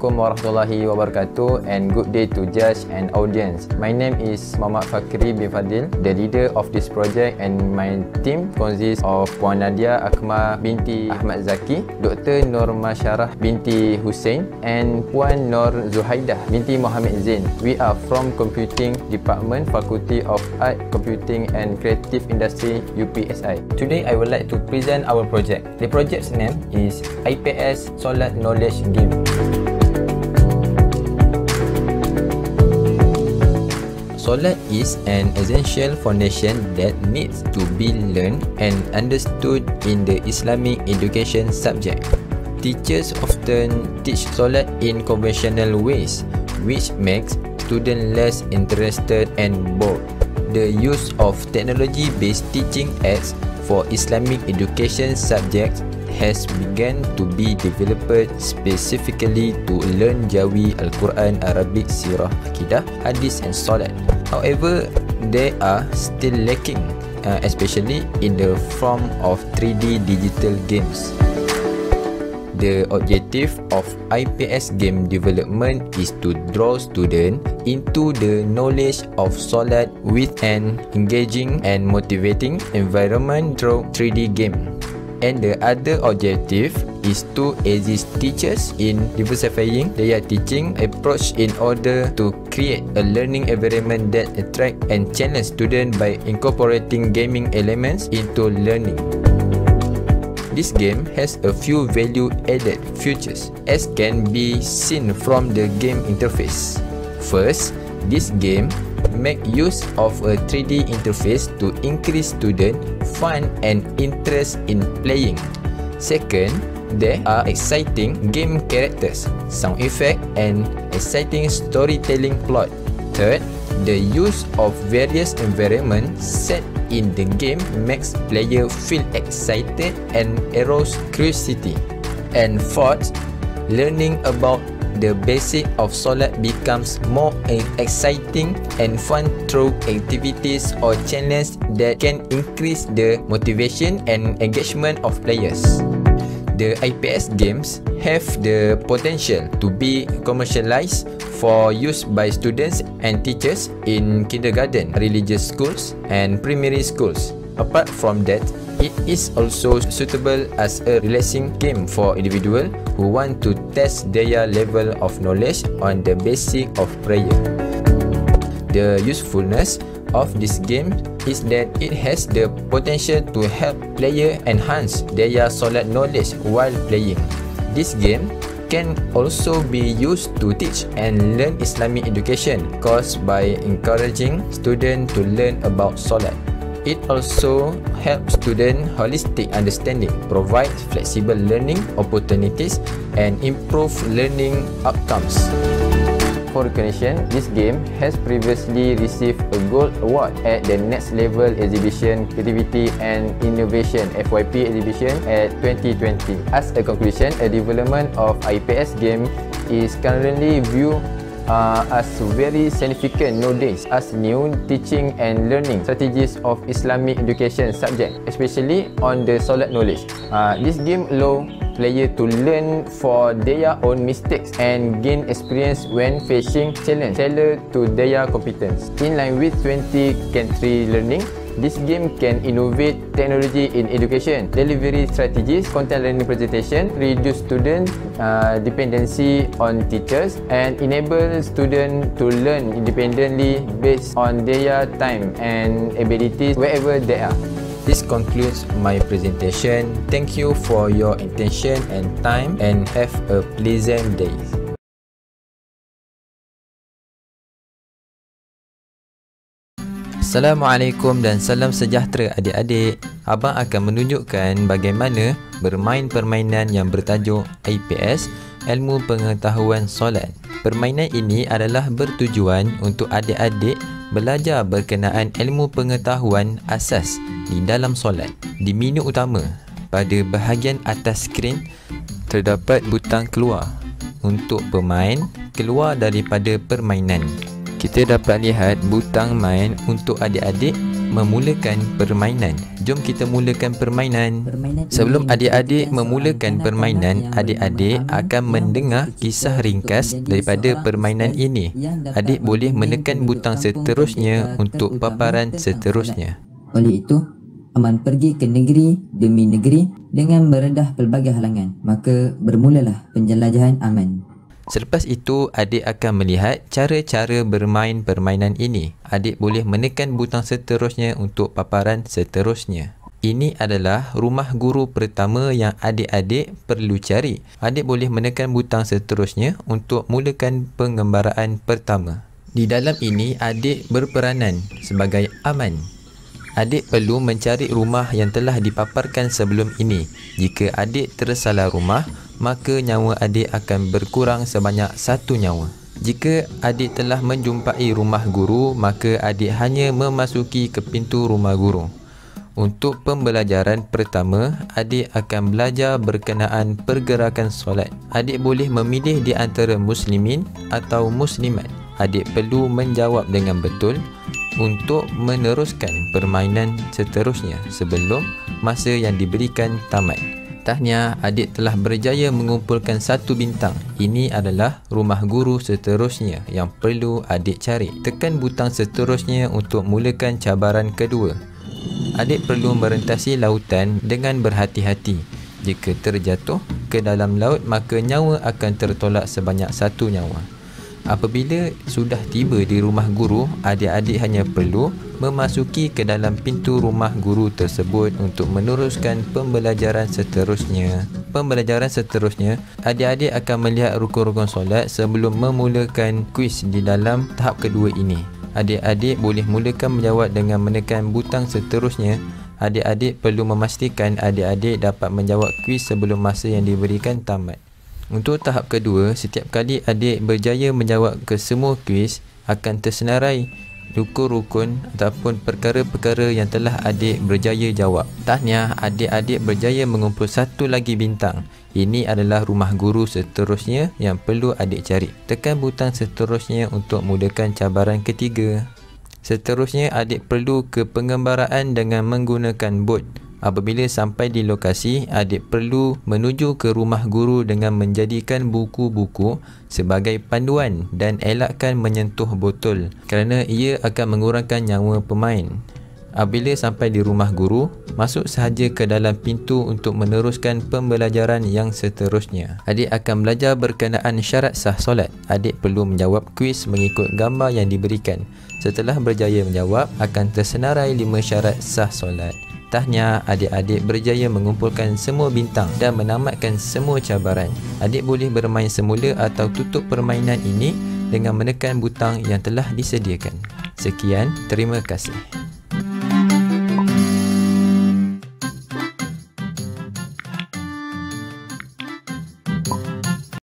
Assalamualaikum warahmatullahi wabarakatuh and good day to judge and audience. My name is Muhammad Fakri bin Fadil, the leader of this project, and my team consists of Puan Nadia Akmal binti Ahmad Zaki, Dr. Nur Masyarah binti Hussein and Puan Nur Zuhaidah binti Muhammad Zain. We are from Computing Department, Faculty of Art, Computing and Creative Industry, UPSI. Today I would like to present our project. The project's name is IPS Solat Knowledge Game. Solat is an essential foundation that needs to be learned and understood in the Islamic education subject. Teachers often teach Solat in conventional ways, which makes students less interested and bored. The use of technology-based teaching aids for Islamic education subjects has begun to be developed specifically to learn Jawi, Al-Quran, Arabic, Sirah, Akidah, Hadith and Solat. However, they are still lacking, especially in the form of 3D digital games. The objective of IPS game development is to draw students into the knowledge of Solat with an engaging and motivating environment through 3D game. And the other objective is to assist teachers in diversifying their teaching approach in order to create a learning environment that attract and challenge students by incorporating gaming elements into learning. This game has a few value-added features as can be seen from the game interface. First, this game make use of a 3D interface to increase student fun and interest in playing. Second, there are exciting game characters, sound effect and exciting storytelling plot. Third, the use of various environments set in the game makes player feel excited and arouse curiosity. And fourth, learning about the basic of Solat becomes more exciting and fun through activities or challenges that can increase the motivation and engagement of players. The IPS games have the potential to be commercialized for use by students and teachers in kindergarten, religious schools and primary schools. Apart from that, it is also suitable as a relaxing game for individuals who want to test their level of knowledge on the basic of prayer. The usefulness of this game is that it has the potential to help players enhance their Solat knowledge while playing. This game can also be used to teach and learn Islamic education caused by encouraging students to learn about Solat. It also helps students holistic understanding, provides flexible learning opportunities and improve learning outcomes. For recognition, this game has previously received a Gold Award at the Next Level Exhibition Creativity and Innovation FYP exhibition at 2020. As a conclusion, a development of IPS game is currently viewed as very significant nowadays as new teaching and learning strategies of Islamic education subject, especially on the Solat knowledge. This game allow players to learn for their own mistakes and gain experience when facing challenge tailored to their competence. In line with 20Can3 learning, this game can innovate technology in education, delivery strategies, content learning presentation, reduce student dependency on teachers, and enable students to learn independently based on their time and abilities wherever they are. This concludes my presentation. Thank you for your attention and time, and have a pleasant day. Assalamualaikum dan salam sejahtera adik-adik. Abang akan menunjukkan bagaimana bermain permainan yang bertajuk IPS, Ilmu Pengetahuan Solat. Permainan ini adalah bertujuan untuk adik-adik belajar berkenaan ilmu pengetahuan asas di dalam solat. Di menu utama, pada bahagian atas skrin terdapat butang keluar untuk pemain keluar daripada permainan. Kita dapat lihat butang main untuk adik-adik memulakan permainan. Jom kita mulakan permainan. Sebelum adik-adik memulakan permainan, adik-adik akan mendengar kisah ringkas daripada permainan ini. Adik boleh menekan butang seterusnya untuk paparan seterusnya. Oleh itu, Aman pergi ke negeri demi negeri dengan meredah pelbagai halangan. Maka bermulalah penjelajahan Aman. Selepas itu, adik akan melihat cara-cara bermain permainan ini. Adik boleh menekan butang seterusnya untuk paparan seterusnya. Ini adalah rumah guru pertama yang adik-adik perlu cari. Adik boleh menekan butang seterusnya untuk mulakan pengembaraan pertama. Di dalam ini, adik berperanan sebagai Aman. Adik perlu mencari rumah yang telah dipaparkan sebelum ini. Jika adik tersalah rumah, maka nyawa adik akan berkurang sebanyak 1 nyawa. Jika adik telah menjumpai rumah guru, maka adik hanya memasuki ke pintu rumah guru. Untuk pembelajaran pertama, adik akan belajar berkenaan pergerakan solat. Adik boleh memilih di antara muslimin atau muslimat. Adik perlu menjawab dengan betul untuk meneruskan permainan seterusnya sebelum masa yang diberikan tamat. Tahniah, adik telah berjaya mengumpulkan 1 bintang. Ini adalah rumah guru seterusnya yang perlu adik cari. Tekan butang seterusnya untuk mulakan cabaran kedua. Adik perlu merentasi lautan dengan berhati-hati. Jika terjatuh ke dalam laut, maka nyawa akan tertolak sebanyak 1 nyawa. Apabila sudah tiba di rumah guru, adik-adik hanya perlu memasuki ke dalam pintu rumah guru tersebut untuk meneruskan pembelajaran seterusnya. Pembelajaran seterusnya, adik-adik akan melihat rukun-rukun solat sebelum memulakan kuis di dalam tahap kedua ini. Adik-adik boleh mulakan menjawab dengan menekan butang seterusnya. Adik-adik perlu memastikan adik-adik dapat menjawab kuis sebelum masa yang diberikan tamat. Untuk tahap kedua, setiap kali adik berjaya menjawab ke semua kuis, akan tersenarai rukun-rukun ataupun perkara-perkara yang telah adik berjaya jawab. Tahniah, adik-adik berjaya mengumpul 1 lagi bintang. Ini adalah rumah guru seterusnya yang perlu adik cari. Tekan butang seterusnya untuk mulakan cabaran ketiga. Seterusnya, adik perlu ke pengembaraan dengan menggunakan bot. Apabila sampai di lokasi, adik perlu menuju ke rumah guru dengan menjadikan buku-buku sebagai panduan dan elakkan menyentuh botol kerana ia akan mengurangkan nyawa pemain. Apabila sampai di rumah guru, masuk sahaja ke dalam pintu untuk meneruskan pembelajaran yang seterusnya. Adik akan belajar berkenaan syarat sah solat. Adik perlu menjawab kuis mengikut gambar yang diberikan. Setelah berjaya menjawab, akan tersenarai 5 syarat sah solat. Tahniah, adik-adik berjaya mengumpulkan semua bintang dan menamatkan semua cabaran. Adik boleh bermain semula atau tutup permainan ini dengan menekan butang yang telah disediakan. Sekian, terima kasih.